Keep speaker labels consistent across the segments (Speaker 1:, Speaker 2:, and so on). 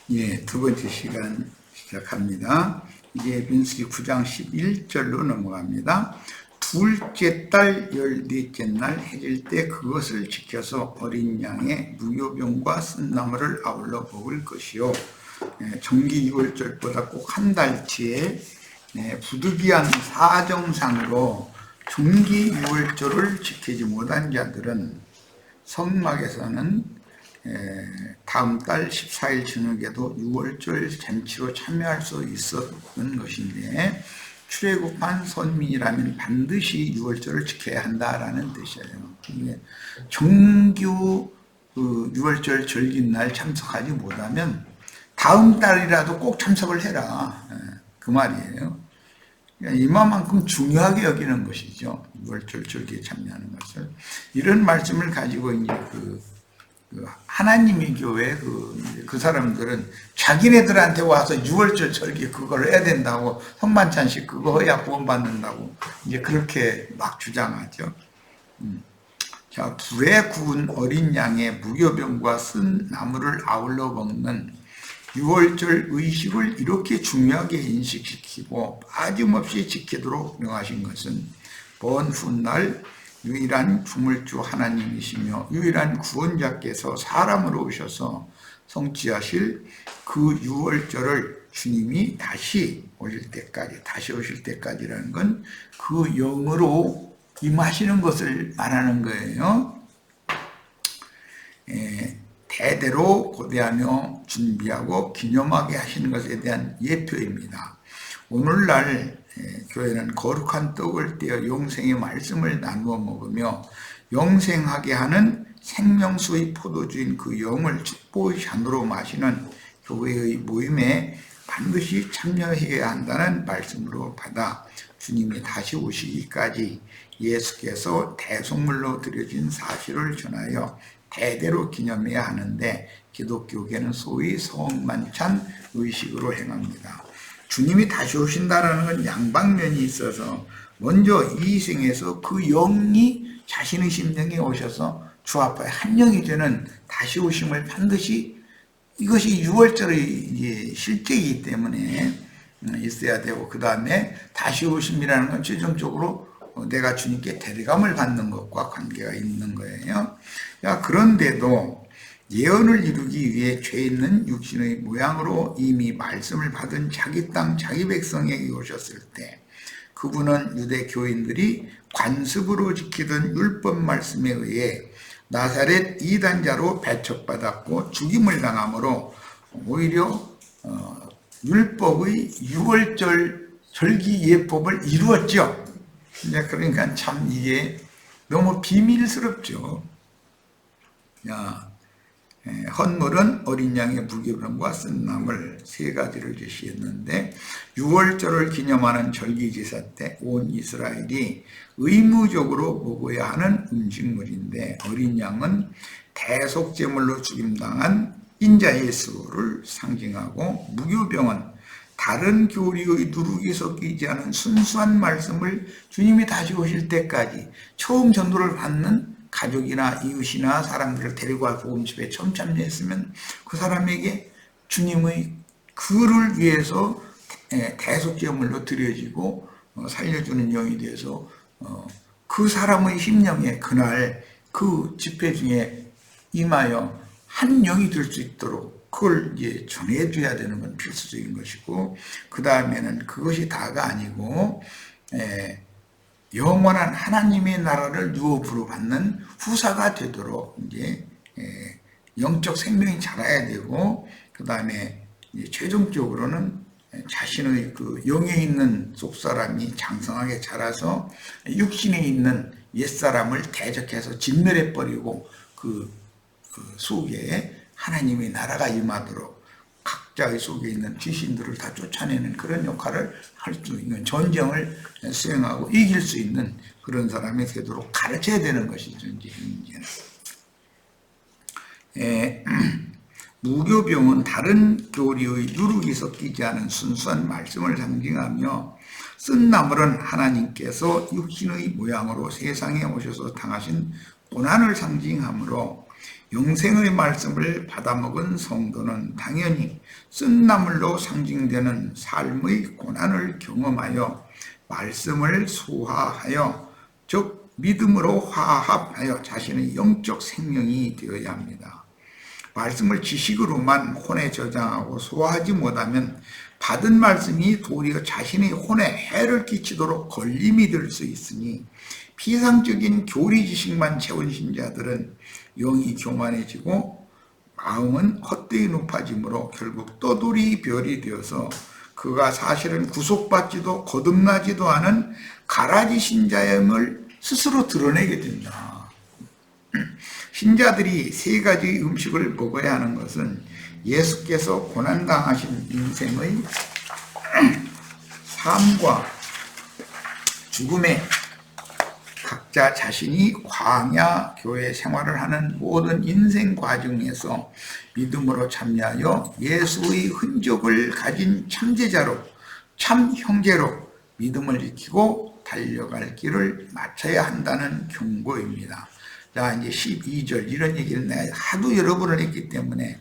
Speaker 1: 예, 두 번째 시간 시작합니다. 이제 민수기 9장 11절로 넘어갑니다. 둘째 달 14째 날 해질 때 그것을 지켜서 어린 양의 무교병과 쓴나물을 아울러 먹을 것이요. 정기 6월절보다 꼭 한 달치의 부득이한 사정상으로 정기 6월절을 지키지 못한 자들은 성막에서는 다음 달 14일 저녁에도 6월절 잔치로 참여할 수 있었던 것인데, 출애굽한 선민이라면 반드시 6월절을 지켜야 한다라는 뜻이에요. 정규 6월절 절기날 참석하지 못하면 다음 달이라도 꼭 참석을 해라, 그 말이에요. 이만큼 중요하게 여기는 것이죠. 6월절 절기에 참여하는 것을. 이런 말씀을 가지고 이제 하나님의 교회 그 사람들은 자기네들한테 와서 6월절 절기 그걸 해야 된다고, 선반찬식 그거 해야 구원 받는다고 이제 그렇게 막 주장하죠. 자, 불에 구운 어린 양의 무교병과 쓴 나물을 아울러 먹는 6월절 의식을 이렇게 중요하게 인식시키고 빠짐없이 지키도록 명하신 것은 먼 훗날 유일한 주물주 하나님이시며 유일한 구원자께서 사람으로 오셔서 성취하실 그 6월절을 주님이 다시 오실 때까지라는 건 그 영으로 임하시는 것을 말하는 거예요. 대대로 고대하며 준비하고 기념하게 하시는 것에 대한 예표입니다. 오늘날 교회는 거룩한 떡을 떼어 영생의 말씀을 나누어 먹으며 영생하게 하는 생명수의 포도주인 그 영을 축복의 잔으로 마시는 교회의 모임에 반드시 참여해야 한다는 말씀으로 받아 주님이 다시 오시기까지 예수께서 대속물로 드려진 사실을 전하여 대대로 기념해야 하는데, 기독교계는 소위 성만찬 의식으로 행합니다. 주님이 다시 오신다는 건 양방면이 있어서, 먼저 이 생에서 그 영이 자신의 심령에 오셔서 주 앞에 한 영이 되는 다시 오심을 반드시, 이것이 6월절의 실제이기 때문에 있어야 되고, 그 다음에 다시 오심이라는 건 최종적으로 내가 주님께 대리감을 받는 것과 관계가 있는 거예요. 그런데도 예언을 이루기 위해 죄 있는 육신의 모양으로 이미 말씀을 받은 자기 땅 자기 백성에게 오셨을 때, 그분은 유대 교인들이 관습으로 지키던 율법 말씀에 의해 나사렛 이단자로 배척받았고 죽임을 당함으로 오히려 율법의 6월절 절기 예법을 이루었죠. 그러니까 참 이게 너무 비밀스럽죠. 헌물은 어린 양의 무교병과 쓴 나물 세 가지를 제시했는데, 6월절을 기념하는 절기제사 때 온 이스라엘이 의무적으로 먹어야 하는 음식물인데, 어린 양은 대속제물로 죽임당한 인자 예수를 상징하고, 무교병은 다른 교리의 누룩이 섞이지 않은 순수한 말씀을 주님이 다시 오실 때까지 처음 전도를 받는 가족이나 이웃이나 사람들을 데리고 와 복음집에 처음 참여했으면 그 사람에게 주님의 그를 위해서 대속제물로 드려지고 살려주는 영이 되어서 그 사람의 심령에 그날 그 집회 중에 임하여 한 영이 될 수 있도록 그걸 이제 전해줘야 되는 건 필수적인 것이고, 그 다음에는 그것이 다가 아니고 영원한 하나님의 나라를 유업으로 받는 후사가 되도록 이제 영적 생명이 자라야 되고, 그 다음에 최종적으로는 자신의 그 영에 있는 속사람이 장성하게 자라서 육신에 있는 옛사람을 대적해서 진멸해버리고 그 속에 하나님의 나라가 임하도록 각자의 속에 있는 귀신들을 다 쫓아내는 그런 역할을 할 수 있는, 전쟁을 수행하고 이길 수 있는 그런 사람이 되도록 가르쳐야 되는 것이죠. 이제 무교병은 다른 교리의 누룩이 섞이지 않은 순수한 말씀을 상징하며, 쓴 나물은 하나님께서 육신의 모양으로 세상에 오셔서 당하신 고난을 상징하므로 영생의 말씀을 받아먹은 성도는 당연히 쓴나물로 상징되는 삶의 고난을 경험하여 말씀을 소화하여, 즉 믿음으로 화합하여 자신의 영적 생명이 되어야 합니다. 말씀을 지식으로만 혼에 저장하고 소화하지 못하면 받은 말씀이 도리어 자신의 혼에 해를 끼치도록 걸림이 될 수 있으니, 피상적인 교리 지식만 채운 신자들은 영이 교만해지고 마음은 헛되이 높아지므로 결국 떠돌이 별이 되어서 그가 사실은 구속받지도 거듭나지도 않은 가라지 신자임을 스스로 드러내게 된다. 신자들이 세 가지 음식을 먹어야 하는 것은 예수께서 고난당하신 인생의 삶과 죽음에 각자 자신이 광야 교회 생활을 하는 모든 인생 과정에서 믿음으로 참여하여 예수의 흔적을 가진 참제자로, 참 형제로 믿음을 지키고 달려갈 길을 맞춰야 한다는 경고입니다. 자, 이제 12절 이런 얘기를 내가 하도 여러 번을 했기 때문에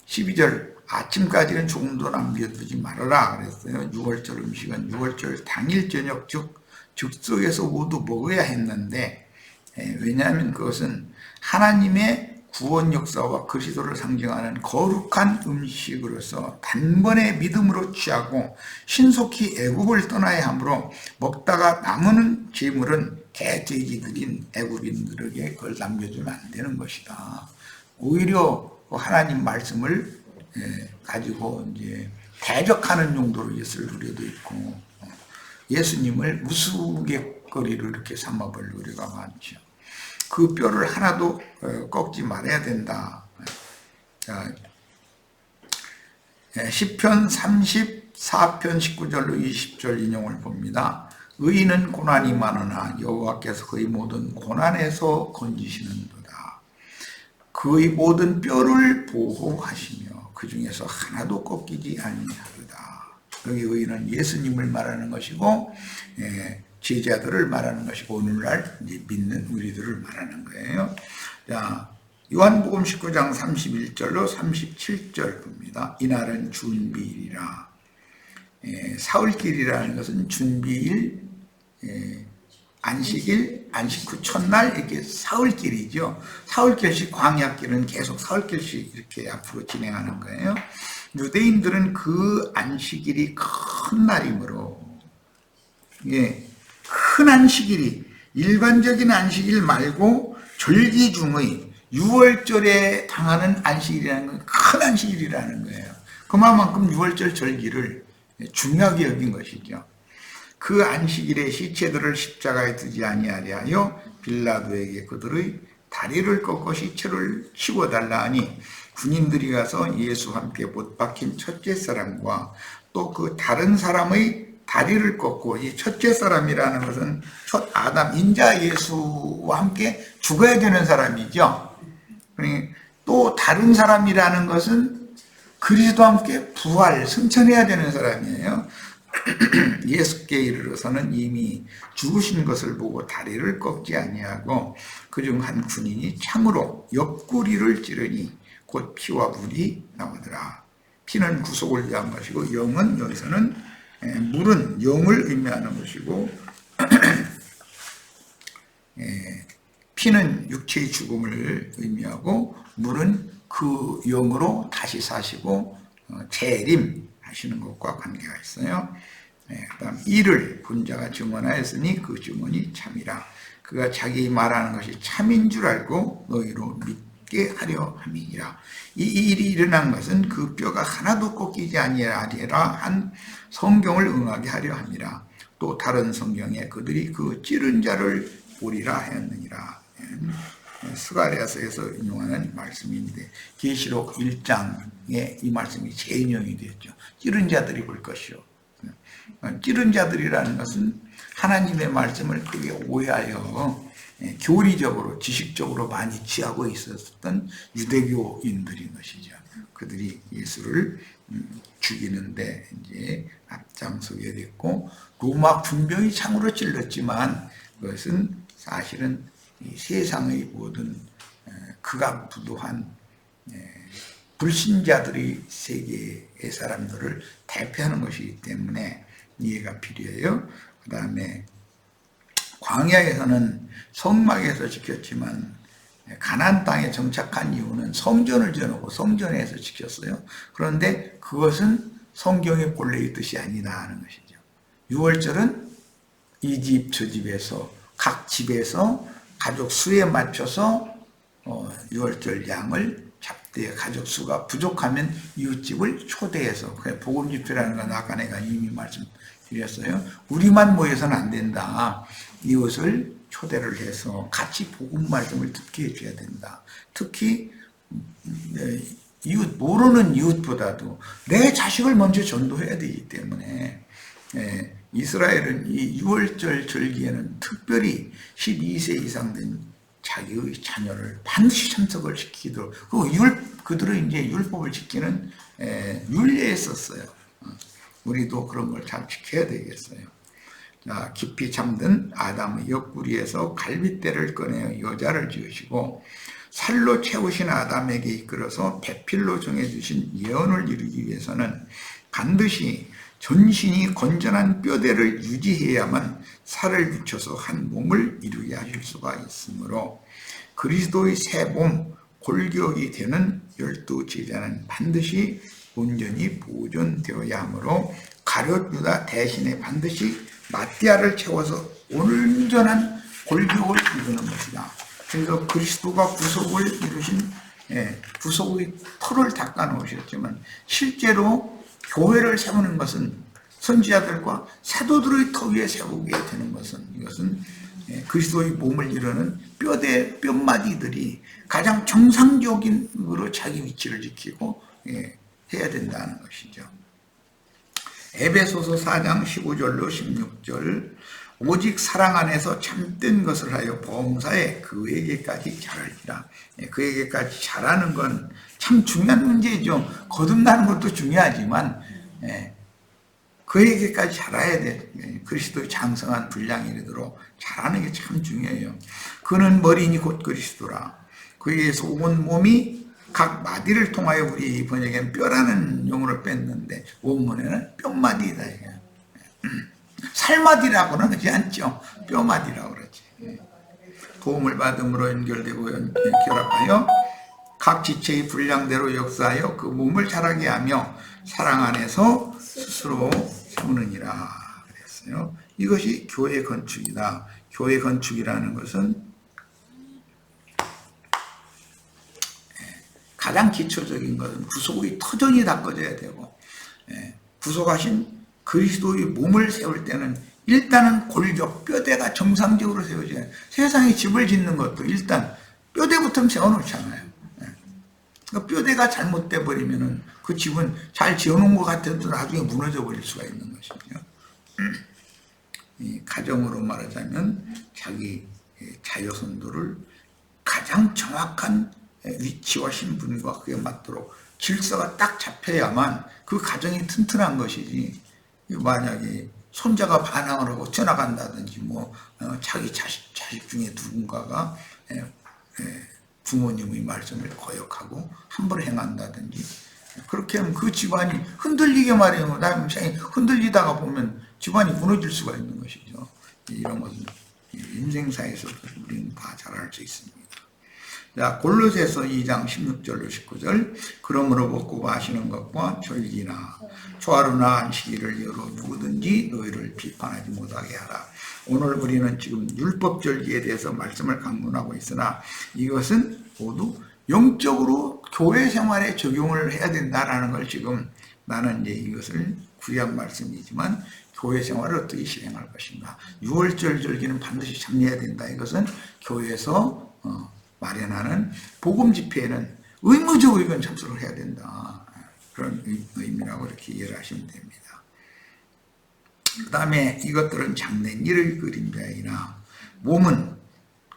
Speaker 1: 12절 아침까지는 조금도 남겨두지 말아라 그랬어요. 6월절 음식은 6월절 당일 저녁 즉 즉석에서 모두 먹어야 했는데, 왜냐하면 그것은 하나님의 구원 역사와 그리스도를 상징하는 거룩한 음식으로서 단번에 믿음으로 취하고 신속히 애굽을 떠나야 하므로 먹다가 남은 재물은 개, 돼지 드린 애굽인들에게 그걸 남겨주면 안 되는 것이다. 오히려 하나님 말씀을 가지고 이제 대적하는 용도로 예수를 우려도 있고, 예수님을 우스갯거리로 이렇게 삼아볼 우리가 많죠. 그 뼈를 하나도 꺾지 말아야 된다. 시편 34편 19절로 20절 인용을 봅니다. 의인은 고난이 많으나 여호와께서 그의 모든 고난에서 건지시는도다. 그의 모든 뼈를 보호하시며 그 중에서 하나도 꺾이지 아니하리다. 여기 의인은 예수님을 말하는 것이고, 제자들을 말하는 것이고, 오늘날 믿는 우리들을 말하는 거예요. 자, 요한복음 19장 31절로 37절 봅니다. 이날은 준비일이라. 사흘길이라는 것은 준비일, 안식일, 안식 후 첫날 이렇게 사흘길이죠. 사흘길씩, 광야길은 계속 사흘길씩 이렇게 앞으로 진행하는 거예요. 유대인들은 그 안식일이 큰 날이므로, 큰 안식일이 일반적인 안식일 말고 절기 중의 6월절에 당하는 안식일이라는 건 큰 안식일이라는 거예요. 그만큼 6월절 절기를 중요하게 여긴 것이죠. 그 안식일에 시체들을 십자가에 두지 아니하려 하여 빌라도에게 그들의 다리를 꺾어 시체를 치워달라 하니, 군인들이 가서 예수와 함께 못 박힌 첫째 사람과 또 그 다른 사람의 다리를 꺾고, 이 첫째 사람이라는 것은 첫 아담 인자 예수와 함께 죽어야 되는 사람이죠. 또 다른 사람이라는 것은 그리스도와 함께 부활, 승천해야 되는 사람이에요. 예수께 이르러서는 이미 죽으신 것을 보고 다리를 꺾지 아니하고 그중 한 군인이 창으로 옆구리를 찌르니 곧 피와 물이 나오더라. 피는 구속을 위한 것이고, 영은 여기서는 물은 영을 의미하는 것이고, 피는 육체의 죽음을 의미하고, 물은 그 영으로 다시 사시고 재림 하시는 것과 관계가 있어요. 그다음 이를 본자가 증언하였으니 그 증언이 참이라. 그가 자기 말하는 것이 참인 줄 알고 너희로 믿게 하려 함이니라. 이 일이 일어난 것은 그 뼈가 하나도 꺾이지 아니하리라 한 성경을 응하게 하려 함이라. 또 다른 성경에 그들이 그 찌른 자를 보리라 하였느니라. 스가랴서에서 인용하는 말씀인데, 계시록 1장에 이 말씀이 재인용이 되었죠. 찌른 자들이 볼 것이요. 찌른 자들이라는 것은 하나님의 말씀을 크게 오해하여 교리적으로 지식적으로 많이 취하고 있었던 유대교인들인 것이죠. 그들이 예수를 죽이는데 이제 앞장서게 됐고, 로마 군병이 창으로 찔렀지만 그것은 사실은 이 세상의 모든 극악무도한 불신자들의 세계의 사람들을 대표하는 것이기 때문에 이해가 필요해요. 그 다음에 광야에서는 성막에서 지켰지만 가나안 땅에 정착한 이유는 성전을 지어놓고 성전에서 지켰어요. 그런데 그것은 성경의 본래의 뜻이 아니다 하는 것이죠. 유월절은 이 집 저 집에서 각 집에서 가족 수에 맞춰서 유월절 양을 잡되 가족 수가 부족하면 이웃집을 초대해서 복음 집회라는 건 아까 내가 이미 말씀드렸어요. 우리만 모여서는 안 된다. 이웃을 초대를 해서 같이 복음 말씀을 듣게 해줘야 된다. 특히 이웃 모르는 이웃보다도 내 자식을 먼저 전도해야 되기 때문에 이스라엘은 이 유월절 절기에는 특별히 12세 이상 된 자기의 자녀를 반드시 참석을 시키도록 그들은 이제 율법을 지키는 율례에 썼어요. 우리도 그런 걸 잘 지켜야 되겠어요. 자, 깊이 잠든 아담의 옆구리에서 갈빗대를 꺼내어 여자를 지으시고 살로 채우신 아담에게 이끌어서 배필로 정해주신 예언을 이루기 위해서는 반드시 전신이 건전한 뼈대를 유지해야만 살을 붙여서 한 몸을 이루게 하실 수가 있으므로 그리스도의 새 몸 골격이 되는 12제자는 반드시 온전히 보존되어야 하므로 가룟 유다 대신에 반드시 마띠아를 채워서 온전한 골격을 이루는 것이다. 그래서 그리스도가 구속을 이루신 구속의 털을 닦아 놓으셨지만 실제로 교회를 세우는 것은 선지자들과 사도들의 터 위에 세우게 되는 것은 이것은 그리스도의 몸을 이루는 뼈마디들이 가장 정상적인으로 자기 위치를 지키고 해야 된다는 것이죠. 에베소서 4장 15절로 16절 오직 사랑 안에서 참된 것을 하여 범사에 그에게까지 자랄지라. 그에게까지 자라는 건 참 중요한 문제죠. 거듭나는 것도 중요하지만 그에게까지 자라야 돼. 그리스도의 장성한 분량이 이르도록 자라는 게 참 중요해요. 그는 머리니 곧 그리스도라. 그에게서 온 몸이 각 마디를 통하여 우리 번역엔 뼈라는 용어를 뺐는데 원문에는 뼈마디다. 살마디라고는 하지 않죠. 뼈마디라고 그러지. 도움을 받음으로 연결되고 결합하여 각 지체의 분량대로 역사하여 그 몸을 자라게 하며 사랑 안에서 스스로 세우느니라 그랬어요. 이것이 교회 건축이다. 교회 건축이라는 것은 가장 기초적인 것은 구속의 터전이 닦아져야 되고 구속하신 그리스도의 몸을 세울 때는 일단은 골격, 뼈대가 정상적으로 세워져야 해요. 세상에 집을 짓는 것도 일단 뼈대부터 세워놓잖아요. 그러니까 뼈대가 잘못돼 버리면은 그 집은 잘 지어놓은 것 같아도 나중에 무너져 버릴 수가 있는 것이죠. 이 가정으로 말하자면 자기 자녀손들을 가장 정확한 위치와 신분과 그에 맞도록 질서가 딱 잡혀야만 그 가정이 튼튼한 것이지. 만약에 손자가 반항을 하고 떠나간다든지 자기 자식 중에 누군가가 부모님의 말씀을 거역하고 함부로 행한다든지 그렇게 하면 그 집안이 흔들리게 마련이고 나중에 흔들리다가 보면 집안이 무너질 수가 있는 것이죠. 이런 것은 인생사에서 우리는 다 잘 알 수 있습니다. 자, 골로새서 2장 16절로 19절 그러므로 먹고 마시는 것과 절기나 초하루나 안식일을 여러 누구든지 너희를 비판하지 못하게 하라. 오늘 우리는 지금 율법절기에 대해서 말씀을 강론하고 있으나 이것은 모두 영적으로 교회 생활에 적용을 해야 된다라는 걸 지금 나는 이제 이것을 구약 말씀이지만 교회 생활을 어떻게 실행할 것인가. 6월절 절기는 반드시 참여해야 된다. 이것은 교회에서 마련하는 복음 집회에는 의무적으로 이건 참석을 해야 된다. 그런 의미라고 이렇게 이해를 하시면 됩니다. 그 다음에 이것들은 장래인 일의 그림자이나 몸은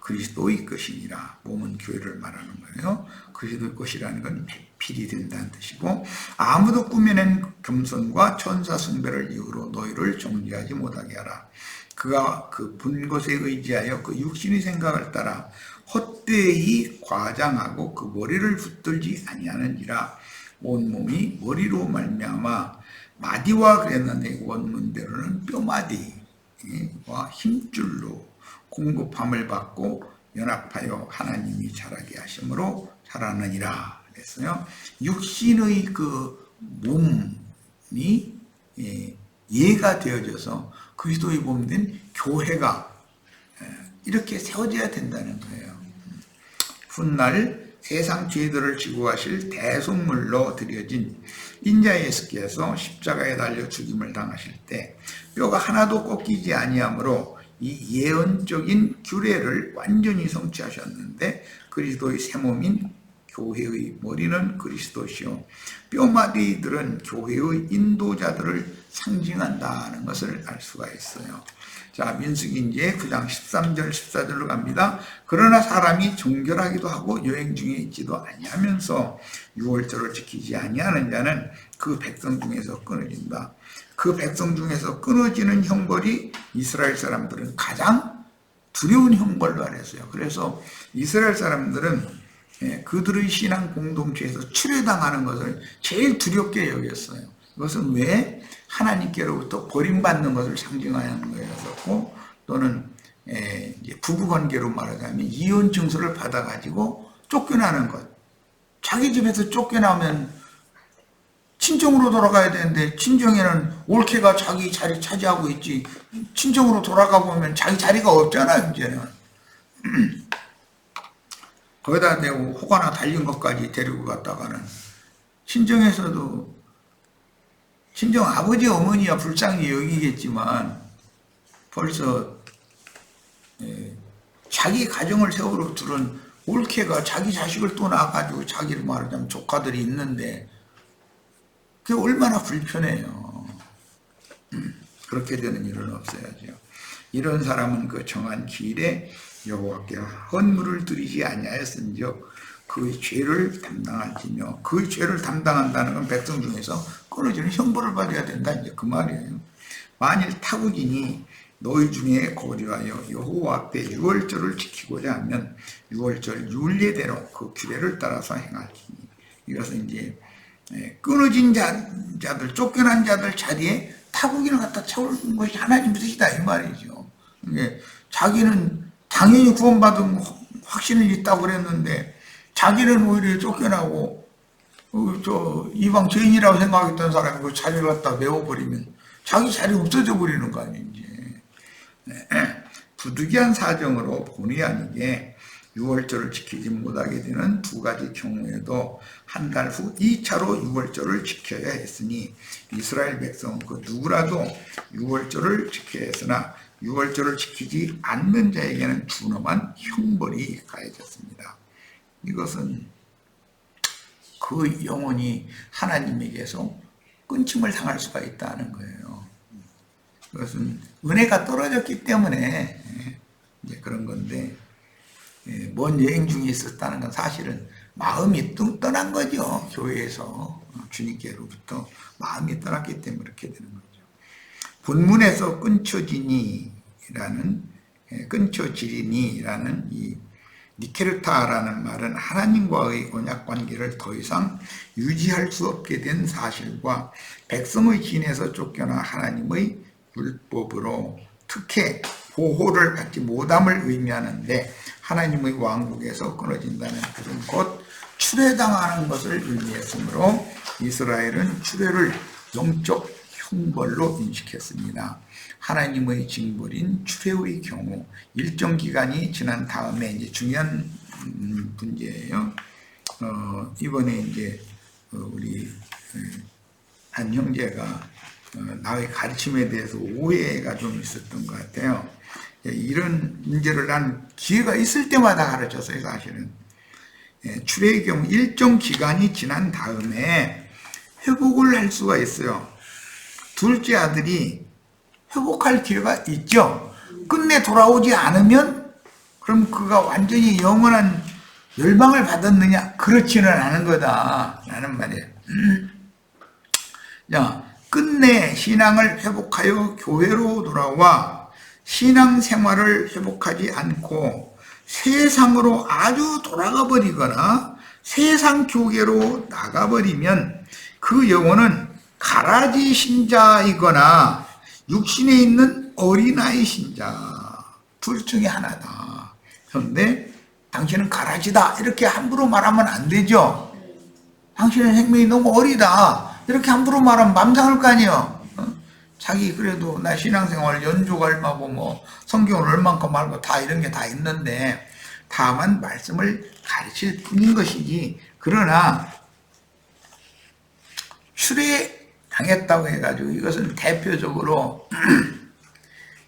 Speaker 1: 그리스도의 것이니라. 몸은 교회를 말하는 거예요. 그리스도의 것이라는 건 필이 된다는 뜻이고 아무도 꾸며낸 겸손과 천사 숭배를 이유로 너희를 정죄하지 못하게 하라. 그가 그 본 것에 의지하여 그 육신의 생각을 따라 헛되이 과장하고 그 머리를 붙들지 아니하는지라. 온몸이 머리로 말미암아 마디와 그랬는데 원문대로는 뼈마디와 힘줄로 공급함을 받고 연합하여 하나님이 자라게 하심으로 자라느니라 그랬어요. 육신의 그 몸이 예가 되어져서 그리스도의 몸된 교회가 이렇게 세워져야 된다는 거예요. 훗날 세상 죄들을 지고 가실 대속물로 드려진 인자 예수께서 십자가에 달려 죽임을 당하실 때 뼈가 하나도 꺾이지 아니하므로 이 예언적인 규례를 완전히 성취하셨는데 그리스도의 새 몸인 교회의 머리는 그리스도시요 뼈마디들은 교회의 인도자들을 상징한다는 것을 알 수가 있어요. 자, 민수기 이제 9장 13절 14절로 갑니다. 그러나 사람이 정결하기도 하고 여행 중에 있지도 아니하면서 유월절을 지키지 아니하는 자는 그 백성 중에서 끊어진다. 그 백성 중에서 끊어지는 형벌이 이스라엘 사람들은 가장 두려운 형벌로 알았어요. 그래서 이스라엘 사람들은 그들의 신앙 공동체에서 출애당하는 것을 제일 두렵게 여겼어요. 그것은 왜? 하나님께로부터 버림받는 것을 상징하는 거였었고, 또는 부부관계로 말하자면 이혼 증서를 받아가지고 쫓겨나는 것. 자기 집에서 쫓겨나면 친정으로 돌아가야 되는데 친정에는 올케가 자기 자리 차지하고 있지, 친정으로 돌아가 보면 자기 자리가 없잖아요. 이제는 거기다 대고 혹하나 달린 것까지 데리고 갔다가는 친정에서도 친정 아버지 어머니야 불쌍히 여기겠지만 벌써 자기 가정을 세우러 들은 올케가 자기 자식을 또 낳아가지고 자기를 말하자면 조카들이 있는데 그게 얼마나 불편해요. 그렇게 되는 일은 없어야죠. 이런 사람은 그 정한 기일에 여호와께 헌물을 드리지 아니하였은즉 그 죄를 담당할지며, 그 죄를 담당한다는 건 백성 중에서 끊어지는 형벌을 받아야 된다, 이제 그 말이에요. 만일 타국인이 너희 중에 거류하여 여호와 앞에 유월절을 지키고자 하면 유월절 율례대로 그 규례를 따라서 행할지니. 이것은 이제 끊어진 자들, 쫓겨난 자들 자리에 타국인을 갖다 채우는 것이 하나님 뜻이다, 이 말이죠. 자기는 당연히 구원받은 확신은 있다고 그랬는데 자기는 오히려 쫓겨나고 이방 죄인이라고 생각했던 사람이 그 자리를 갖다 메워버리면 자기 자리 없어져 버리는 거 아닌지. 부득이한 사정으로 본의 아니게 유월절을 지키지 못하게 되는 두 가지 경우에도 한 달 후 2차로 유월절을 지켜야 했으니 이스라엘 백성은 그 누구라도 유월절을 지켜야 했으나 유월절을 지키지 않는 자에게는 준엄한 형벌이 가해졌습니다. 이것은 그 영혼이 하나님에게서 끊김을 당할 수가 있다는 거예요. 그것은 은혜가 떨어졌기 때문에 이제 그런 건데, 먼 여행 중에 있었다는 건 사실은 마음이 뚱 떠난 거죠. 교회에서 주님께로부터 마음이 떠났기 때문에 그렇게 되는 거죠. 본문에서 끊쳐지리니라는 이 니케르타라는 말은 하나님과의 언약 관계를 더 이상 유지할 수 없게 된 사실과 백성의 진에서 쫓겨나 하나님의 율법으로 특혜, 보호를 받지 못함을 의미하는데, 하나님의 왕국에서 끊어진다는 것은 곧 출애당하는 것을 의미했으므로 이스라엘은 출애를 영적 형벌로 인식했습니다. 하나님의 징벌인 출애의 경우 일정 기간이 지난 다음에 이제 중요한 문제예요. 이번에 이제 우리 한 형제가 나의 가르침에 대해서 오해가 좀 있었던 것 같아요. 이런 문제를 난 기회가 있을 때마다 가르쳤어요, 사실은. 출애의 경우 일정 기간이 지난 다음에 회복을 할 수가 있어요. 둘째 아들이 회복할 기회가 있죠. 끝내 돌아오지 않으면 그럼 그가 완전히 영원한 멸망을 받았느냐? 그렇지는 않은 거다 라는 말이에요. 자, 끝내 신앙을 회복하여 교회로 돌아와 신앙생활을 회복하지 않고 세상으로 아주 돌아가 버리거나 세상 교계로 나가버리면 그 영혼은 가라지 신자이거나 육신에 있는 어린아이 신자 둘 중에 하나다. 그런데 당신은 가라지다 이렇게 함부로 말하면 안 되죠. 당신의 생명이 너무 어리다 이렇게 함부로 말하면 맘 상할 거 아니에요. 자기 그래도 나 신앙생활 연주가 얼마고 뭐 성경을 얼만큼 알고 다 이런 게 다 있는데 다만 말씀을 가르칠 뿐인 것이지. 그러나 출애당했다고 해가지고 이것은 대표적으로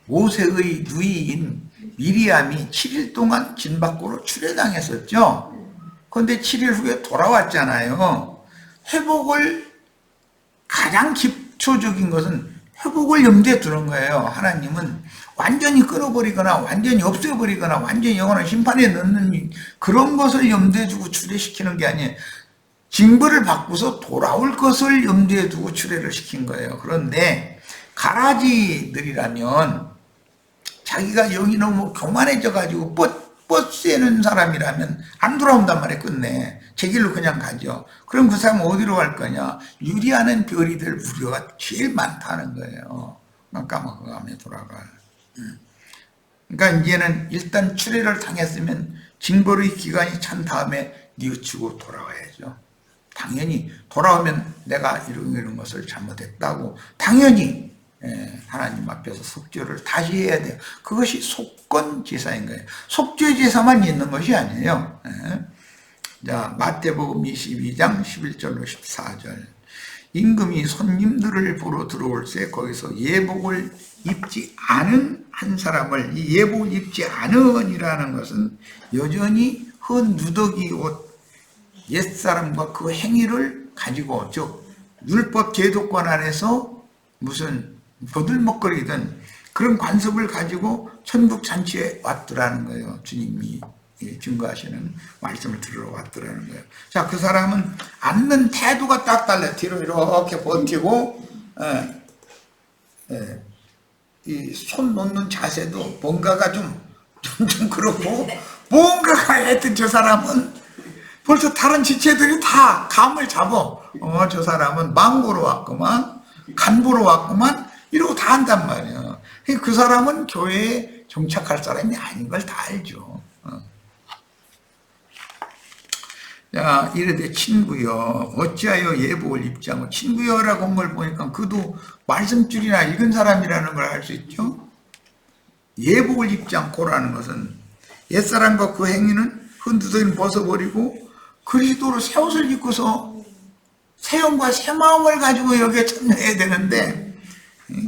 Speaker 1: 모세의 누이인 미리암이 7일 동안 진 밖으로 출애당했었죠. 그런데 7일 후에 돌아왔잖아요. 회복을 가장 기초적인 것은 회복을 염두에 두는 거예요. 하나님은 완전히 끊어버리거나 완전히 없애버리거나 완전히 영원한 심판에 넣는 그런 것을 염두에 두고 출애시키는 게 아니에요. 징벌을 받고서 돌아올 것을 염두에 두고 출애를 시킨 거예요. 그런데 가라지들이라면 자기가 영이 너무 교만해져 가지고 뻗세는 사람이라면 안 돌아온단 말이에요. 끝내 제 길로 그냥 가죠. 그럼 그 사람은 어디로 갈 거냐? 유리하는 별이 될 우려가 제일 많다는 거예요. 까먹어가며 돌아가. 그러니까 이제는 일단 출애를 당했으면 징벌의 기간이 찬 다음에 뉘우치고 돌아와야죠. 당연히 돌아오면 내가 이런 것을 잘못했다고 당연히 하나님 앞에서 속죄를 다시 해야 돼요. 그것이 속건제사인 거예요. 속죄제사만 있는 것이 아니에요. 자, 마태복음 22장 11절로 14절. 임금이 손님들을 보러 들어올새 거기서 예복을 입지 않은 한 사람을, 이 예복을 입지 않은이라는 것은 여전히 헌 누더기 옷 옛사람과 그 행위를 가지고, 즉 율법 제도권 안에서 무슨 버들먹거리든 그런 관습을 가지고 천국 잔치에 왔더라는 거예요. 주님이 증거하시는 말씀을 들으러 왔더라는 거예요. 자, 그 사람은 앉는 태도가 딱 달라요. 뒤로 이렇게 버티고 이 손 놓는 자세도 뭔가가 좀 그렇고, 뭔가가 하여튼 저 사람은 벌써 다른 지체들이 다 감을 잡어. 저 사람은 망보러 왔구만, 간보러 왔구만, 이러고 다 한단 말이에요. 그 사람은 교회에 정착할 사람이 아닌 걸 다 알죠. 자, 이르되 친구여 어찌하여 예복을 입지 않고, 친구여라고 한 걸 보니까 그도 말씀줄이나 읽은 사람이라는 걸 알 수 있죠. 예복을 입지 않고라는 것은 옛사람과 그 행위는 흔두더기는 벗어버리고 그리스도로 새 옷을 입고서 새 영과 새 마음을 가지고 여기에 참여해야 되는데,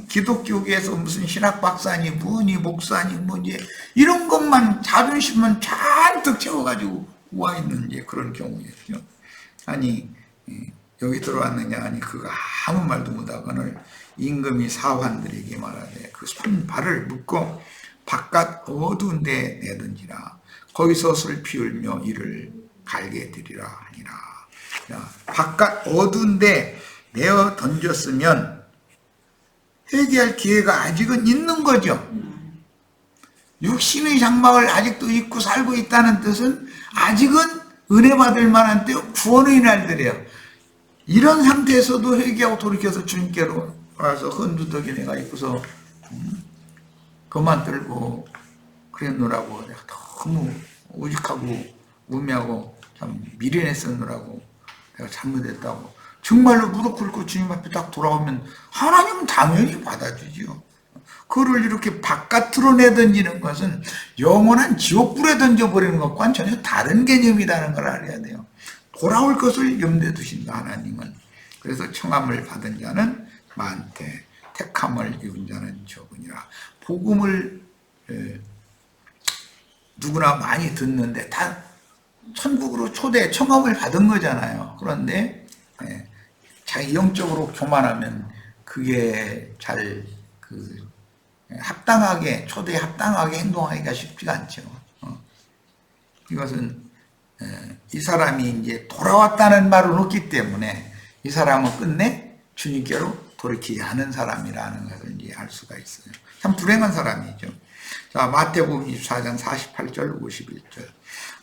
Speaker 1: 기독교계에서 무슨 신학박사니 뭐니 목사니 뭐니 이런 것만 자존심만 잔뜩 채워가지고 와 있는 이제 그런 경우였죠. 아니 여기 들어왔느냐 하니 그가 아무 말도 못하거늘 임금이 사환들에게 말하되 그 손발을 묶고 바깥 어두운 데 내던지라. 거기서 슬피 울며 이를 갈게 되리라 하니라. 자, 바깥 어두운 데 내어 던졌으면 회개할 기회가 아직은 있는 거죠. 육신의 장막을 아직도 입고 살고 있다는 뜻은 아직은 은혜 받을 만한 때, 구원의 날들이에요. 이런 상태에서도 회개하고 돌이켜서 주님께로 와서 헌두더기 내가 입고서 그만 들고 그랬노라고, 내가 너무 오직하고 우매하고 참 미련했었노라고, 내가 잘못했다고 정말로 무릎 꿇고 주님 앞에 딱 돌아오면 하나님은 당연히 받아주지요. 그를 이렇게 바깥으로 내던지는 것은 영원한 지옥불에 던져버리는 것과는 전혀 다른 개념이라는 걸 알아야 돼요. 돌아올 것을 염두에 두신다 하나님은. 그래서 청함을 받은 자는 많되 택함을 입은 자는 적으니라. 복음을 누구나 많이 듣는데 다 천국으로 초대 청함을 받은 거잖아요. 그런데 자기 영적으로 교만하면 그게 잘 합당하게, 초대에 합당하게 행동하기가 쉽지가 않죠. 이것은 이 사람이 이제 돌아왔다는 말은 없기 때문에 이 사람은 끝내 주님께로 돌이키지 않은 사람이라는 것을 이제 알 수가 있어요. 참 불행한 사람이죠. 자, 마태복음 24장 48절 51절.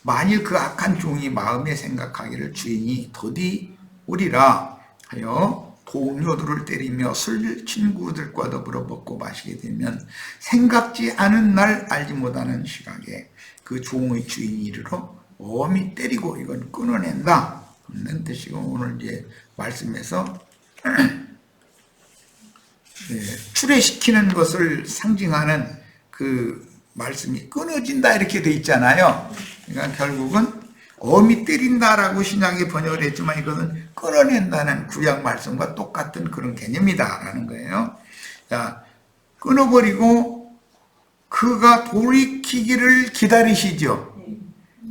Speaker 1: 만일 그 악한 종이 마음에 생각하기를 주인이 더디 오리라 하여 동료들을 때리며 술 친구들과 더불어 먹고 마시게 되면 생각지 않은 날 알지 못하는 시각에 그 종의 주인이 이르러 엄히 때리고 이건 끊어낸다 는 뜻이고, 오늘 이제 말씀에서 출애시키는 것을 상징하는 그 말씀이 끊어진다 이렇게 돼 있잖아요. 그러니까 결국은 엄히 때린다라고 신약에 번역을 했지만 이것은 끊어낸다는 구약 말씀과 똑같은 그런 개념이다라는 거예요. 자, 끊어버리고 그가 돌이키기를 기다리시죠.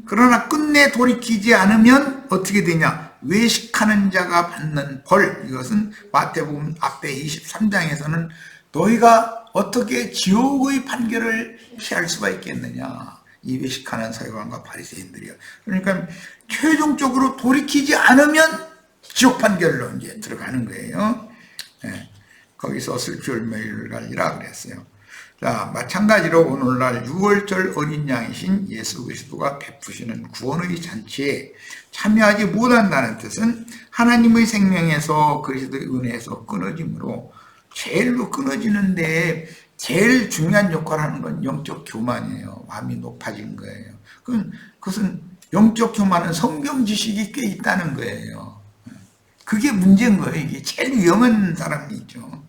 Speaker 1: 그러나 끝내 돌이키지 않으면 어떻게 되냐? 외식하는 자가 받는 벌. 이것은 마태복음 앞에 23장에서는 너희가 어떻게 지옥의 판결을 피할 수가 있겠느냐, 이 외식하는 서기관과 바리새인들이요. 그러니까 최종적으로 돌이키지 않으면 지옥 판결로 이제 들어가는 거예요. 네. 거기서 슬기울매를 갈리라 그랬어요. 자, 마찬가지로 오늘날 6월절 어린 양이신 예수 그리스도가 베푸시는 구원의 잔치에 참여하지 못한다는 뜻은 하나님의 생명에서 그리스도의 은혜에서 끊어짐으로, 제일로 끊어지는데 제일 중요한 역할을 하는 건 영적 교만이에요. 마음이 높아진 거예요. 그것은 영적 교만은 성경 지식이 꽤 있다는 거예요. 그게 문제인 거예요. 이게 제일 위험한 사람이 있죠.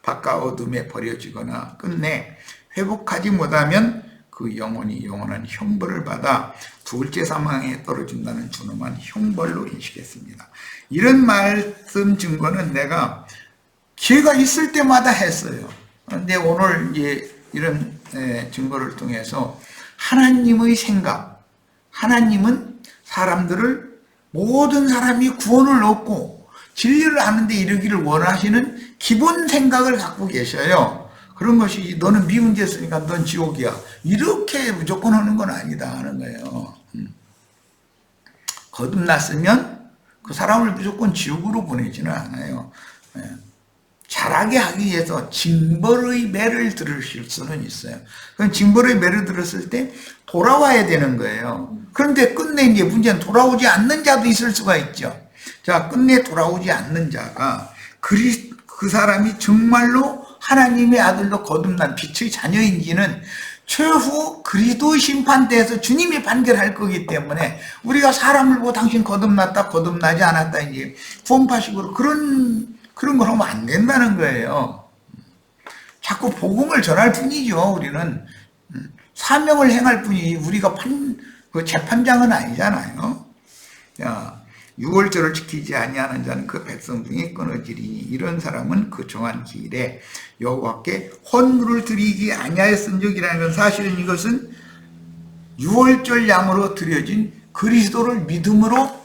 Speaker 1: 밖과 어둠에 버려지거나 끝내 회복하지 못하면 그 영혼이 영원한 형벌을 받아 둘째 사망에 떨어진다는 준엄한 형벌로 인식했습니다. 이런 말씀 증거는 내가 기회가 있을 때마다 했어요. 그런데 오늘 이제 이런 증거를 통해서 하나님의 생각, 하나님은 사람들을, 모든 사람이 구원을 얻고 진리를 아는데 이르기를 원하시는 기본 생각을 갖고 계셔요. 그런 것이 너는 미운 죄 했으니까 넌 지옥이야, 이렇게 무조건 하는 건 아니다 하는 거예요. 거듭났으면 그 사람을 무조건 지옥으로 보내지는 않아요. 잘하게 하기 위해서 징벌의 매를 들으실 수는 있어요. 그럼 징벌의 매를 들었을 때 돌아와야 되는 거예요. 그런데 끝내 이제 문제는 돌아오지 않는 자도 있을 수가 있죠. 자, 끝내 돌아오지 않는 자가 그 사람이 정말로 하나님의 아들로 거듭난 빛의 자녀인지는 최후 그리스도 심판대에서 주님이 판결할 거기 때문에, 우리가 사람을 보고 당신 거듭났다 거듭나지 않았다 이제 구원파식으로 그런 걸 하면 안 된다는 거예요. 자꾸 복음을 전할 뿐이죠. 우리는 사명을 행할 뿐이지 우리가 재판장은 아니잖아요. 자, 6월절을 지키지 아니하는 자는 그 백성 중에 끊어지리니 이런 사람은 그 정한 기일에 여호와께 헌물을 드리지 아니하였은적이라는 건, 사실은 이것은 6월절 양으로 드려진 그리스도를 믿음으로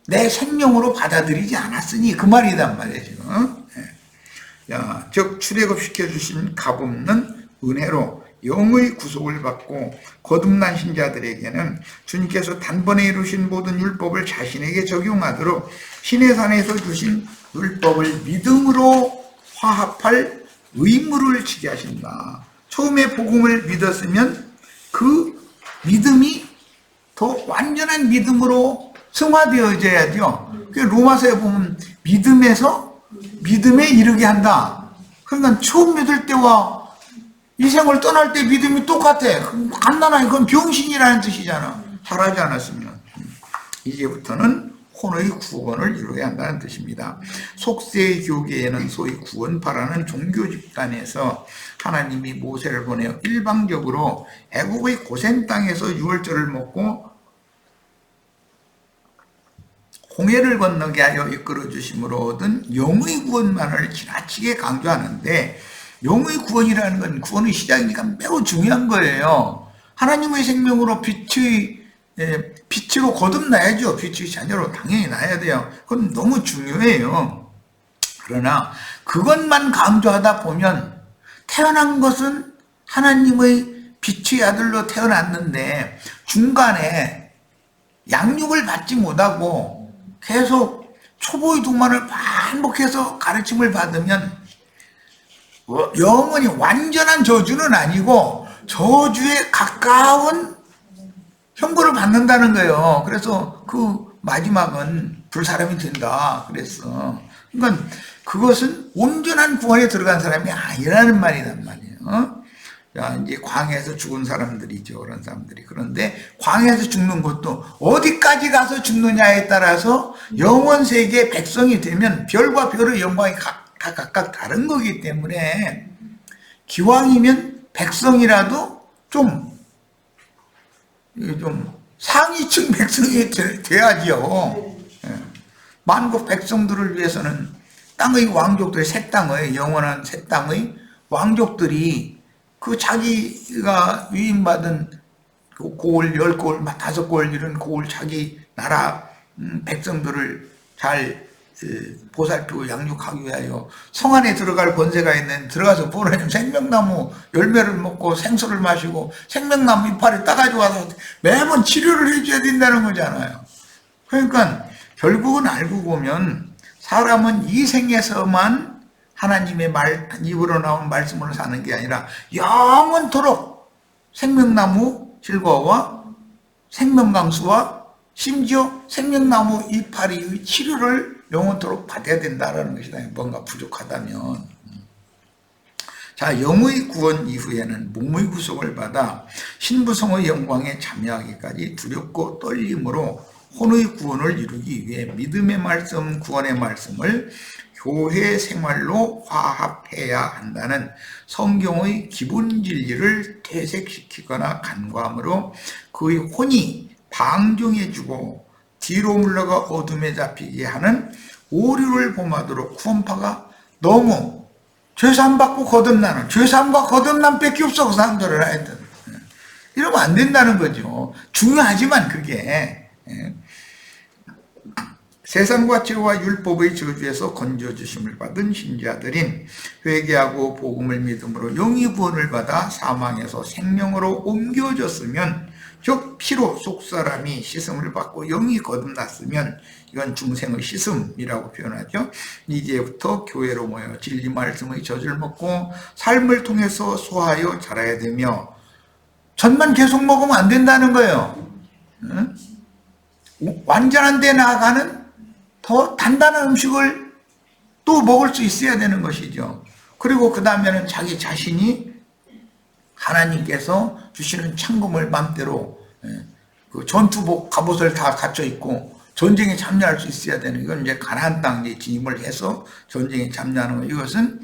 Speaker 1: 내 생명으로 받아들이지 않았으니 그 말이단 말이에요 지금. 야, 즉 출애굽시켜 주신 값없는 은혜로 영의 구속을 받고 거듭난 신자들에게는 주님께서 단번에 이루신 모든 율법을 자신에게 적용하도록 시내산에서 주신 율법을 믿음으로 화합할 의무를 지게 하신다. 처음에 복음을 믿었으면 그 믿음이 더 완전한 믿음으로 승화되어져야죠. 로마서에 보면 믿음에서 믿음에 이르게 한다. 그러니까 처음 믿을 때와 이 생을 떠날 때 믿음이 똑같아. 간단하게 그건 병신이라는 뜻이잖아. 잘하지 않았으면. 이제부터는 혼의 구원을 이루어야 한다는 뜻입니다. 속세의 교계에는 소위 구원파라는 종교 집단에서 하나님이 모세를 보내어 일방적으로 애국의 고센 땅에서 유월절을 먹고 홍해를 건너게 하여 이끌어 주심으로 얻은 영의 구원만을 지나치게 강조하는데, 영의 구원이라는 건 구원의 시작이니까 매우 중요한 거예요. 하나님의 생명으로 빛으로 거듭나야죠. 빛의 자녀로 당연히 나야 돼요. 그건 너무 중요해요. 그러나 그것만 강조하다 보면 태어난 것은 하나님의 빛의 아들로 태어났는데 중간에 양육을 받지 못하고 계속 초보의 동반을 반복해서 가르침을 받으면 영원히 완전한 저주는 아니고 저주에 가까운 형벌을 받는다는 거예요. 그래서 그 마지막은 불사람이 된다 그랬어. 그러니까 그것은 온전한 구원에 들어간 사람이 아니라는 말이란 말이에요. 자, 이제 광야에서 죽은 사람들이죠. 그런 사람들이. 그런데 광야에서 죽는 것도 어디까지 가서 죽느냐에 따라서 영원 세계의 백성이 되면 별과 별의 영광이 각각 다른 거기 때문에 기왕이면 백성이라도 좀 상위층 백성이 돼야지요. 만국 백성들을 위해서는 땅의 왕족들의 새 땅의 영원한 새 땅의 왕족들이 그 자기가 위임받은 고을 10고을 5고을 이런 고을 자기 나라 백성들을 잘 보살피고 양육하기 위하여 성 안에 들어갈 권세가 있는 들어가서 보라님 생명나무 열매를 먹고 생수를 마시고 생명나무 이파리 따가지고 와서 매번 치료를 해줘야 된다는 거잖아요. 그러니까 결국은 알고 보면 사람은 이 생에서만 하나님의 입으로 나온 말씀으로 사는 게 아니라 영원토록 생명나무 실과와 생명강수와 심지어 생명나무 이파리의 치료를 영원토록 받아야 된다는 것이다. 뭔가 부족하다면. 자, 영의 구원 이후에는 몸의 구속을 받아 신부성의 영광에 참여하기까지 두렵고 떨림으로 혼의 구원을 이루기 위해 믿음의 말씀, 구원의 말씀을 교회 생활로 화합해야 한다는 성경의 기본 진리를 퇴색시키거나 간과함으로 그의 혼이 방종해주고 뒤로 물러가 어둠에 잡히게 하는 오류를 범하도록 구원파가 너무 죄사함받고 거듭나는 죄사함과 거듭남밖에 없어. 그 사람들을 하여튼 이러면 안 된다는 거죠. 중요하지만 그게 세상과 죄와 율법의 저주에서 건져주심을 받은 신자들인 회개하고 복음을 믿음으로 영의 구원을 받아 사망에서 생명으로 옮겨졌으면 즉 피로 속사람이 씻음을 받고 영이 거듭났으면 이건 중생의 씻음이라고 표현하죠. 이제부터 교회로 모여 진리 말씀의 젖을 먹고 삶을 통해서 소하여 자라야 되며 젖만 계속 먹으면 안 된다는 거예요. 완전한 데 나아가는 더 단단한 음식을 또 먹을 수 있어야 되는 것이죠. 그리고 그 다음에는 자기 자신이 하나님께서 주시는 창금을 맘대로 그 전투복 갑옷을 다 갖춰 입고 전쟁에 참여할 수 있어야 되는 이건 이제 가나안 땅에 진입을 해서 전쟁에 참여하는 거. 이것은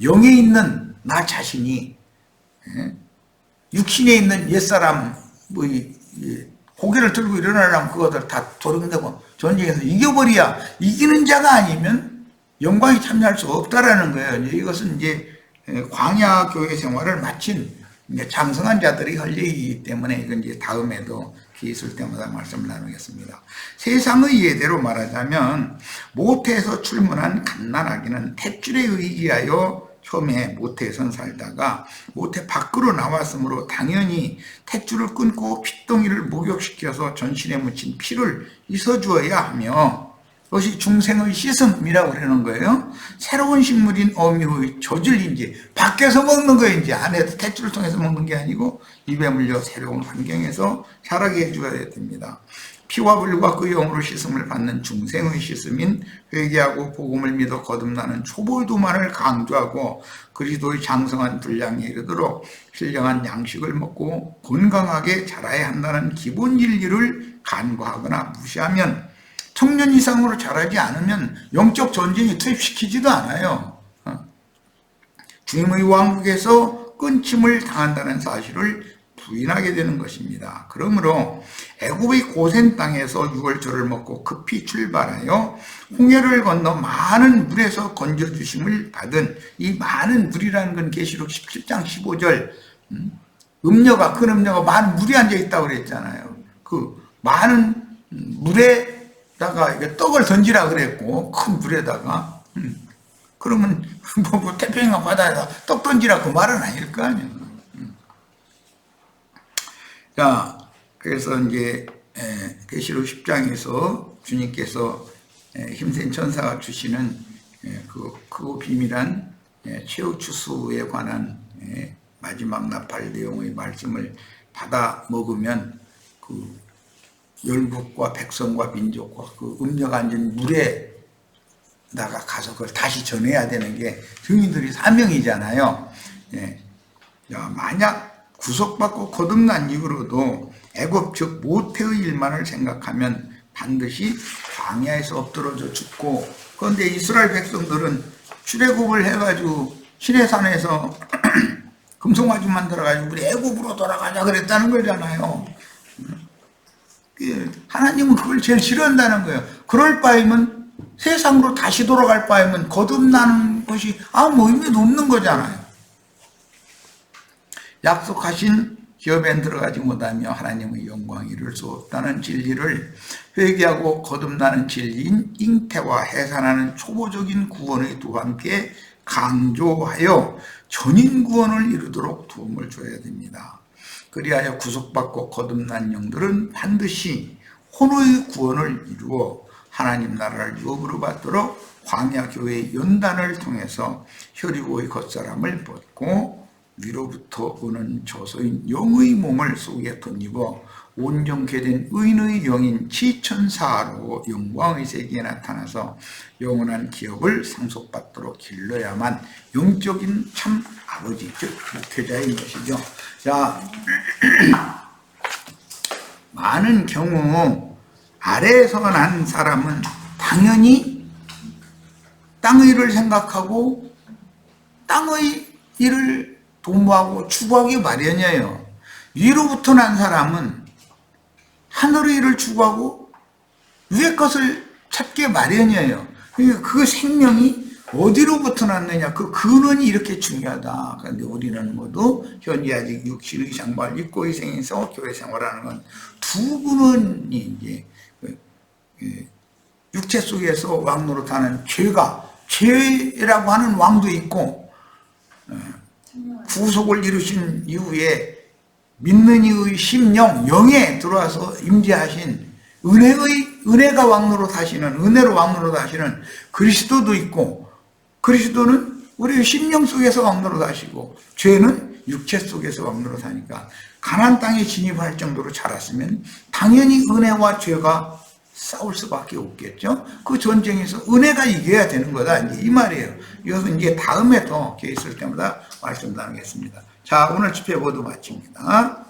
Speaker 1: 영에 있는 나 자신이 육신에 있는 옛사람 고개를 들고 일어나려면 그것들 다 도륙되고 전쟁에서 이겨버려야 이기는 자가 아니면 영광에 참여할 수 없다라는 거예요. 이것은 이제 광야 교회 생활을 마친 장성한 자들이 할 얘기이기 때문에 이건 이제 다음에도 기회 있을 때마다 말씀을 나누겠습니다. 세상의 예대로 말하자면 모태에서 출문한 갓난아기는 탯줄에 의지하여 처음에 모태에선 살다가 모태 밖으로 나왔으므로 당연히 탯줄을 끊고 핏덩이를 목욕시켜서 전신에 묻힌 피를 씻어주어야 하며 그것이 중생의 씻음이라고 그러는 거예요. 새로운 식물인 어미의 젖을 이제 밖에서 먹는 거예요. 이제 안에서 탯줄을 통해서 먹는 게 아니고 입에 물려 새로운 환경에서 자라게 해줘야 됩니다. 피와 불과 그 영으로 씻음을 받는 중생의 씻음인 회개하고 복음을 믿어 거듭나는 초보도만을 강조하고 그리스도의 장성한 분량에 이르도록 신령한 양식을 먹고 건강하게 자라야 한다는 기본 진리를 간과하거나 무시하면 청년 이상으로 자라지 않으면 영적 전쟁에 투입시키지도 않아요. 주님의 왕국에서 끊임을 당한다는 사실을 부인하게 되는 것입니다. 그러므로 애굽의 고센 땅에서 유월절을 먹고 급히 출발하여 홍해를 건너 많은 물에서 건져주심을 받은 이 많은 물이라는 건 계시록 17장 15절 음녀가 큰 음녀가 많은 물이 앉아 있다고 그랬잖아요. 그 많은 물에다가 떡을 던지라 그랬고 큰 물에다가 그러면 뭐 태평양 바다에다 떡 던지라 그 말은 아닐 거 아니에요. 자, 그래서 이제 계시록 10장에서 주님께서 힘센 천사가 주시는 그 비밀한 최후 추수에 관한 마지막 나팔 내용의 말씀을 받아 먹으면 그 열국과 백성과 민족과 그 음녀가 앉은 물에다가 가서 그걸 다시 전해야 되는 게 증인들이 사명이잖아요. 만약 구속받고 거듭난 이후로도 애굽 즉 모태의 일만을 생각하면 반드시 광야에서 엎드러져 죽고, 그런데 이스라엘 백성들은 출애굽을 해가지고 시내산에서 금송아지 만들어가지고 우리 애굽으로 돌아가자 그랬다는 거잖아요. 하나님은 그걸 제일 싫어한다는 거예요. 그럴 바에는 세상으로 다시 돌아갈 바에는 거듭나는 것이 아무 의미도 없는 거잖아요. 약속하신 기업에 들어가지 못하며 하나님의 영광을 이룰 수 없다는 진리를 회개하고 거듭나는 진리인 잉태와 해산하는 초보적인 구원의 두 함께 강조하여 전인 구원을 이루도록 도움을 줘야 됩니다. 그리하여 구속받고 거듭난 영들은 반드시 혼의 구원을 이루어 하나님 나라를 유업으로 받도록 광야 교회의 연단을 통해서 혈육의 겉사람을 벗고 위로부터 오는 저소인 영의 몸을 속에 덧입어 온전케 된 의인의 영인 지천사로 영광의 세계에 나타나서 영원한 기업을 상속받도록 길러야만 영적인 참 아버지 즉 목회자인 것이죠. 자, 많은 경우 아래에서 난 사람은 당연히 땅의 일을 생각하고 땅의 일을 도모하고 추구하기 마련이에요. 위로부터 난 사람은 하늘의 일을 추구하고 위의 것을 찾기 마련이에요. 그러니까 그 생명이 어디로부터 났느냐, 그 근원이 이렇게 중요하다. 그런데 우리는 모두 현재 아직 육신의 생활, 입고의 생에서 교회 생활하는 건 두 근원이 이제 육체 속에서 왕노릇하는 죄라고 하는 왕도 있고, 구속을 이루신 이후에 믿는 이의 심령, 영에 들어와서 임재하신 은혜가 왕노릇 하시는, 은혜로 왕노릇 하시는 그리스도도 있고, 그리스도는 우리의 심령 속에서 왕노릇 하시고, 죄는 육체 속에서 왕노릇 하니까 가나안 땅에 진입할 정도로 자랐으면 당연히 은혜와 죄가 싸울 수밖에 없겠죠. 그 전쟁에서 은혜가 이겨야 되는 거다, 이제 이 말이에요. 이것은 이제 다음에 더 기회 있을 때마다 말씀 나누겠습니다. 자, 오늘 집회 모두 마칩니다.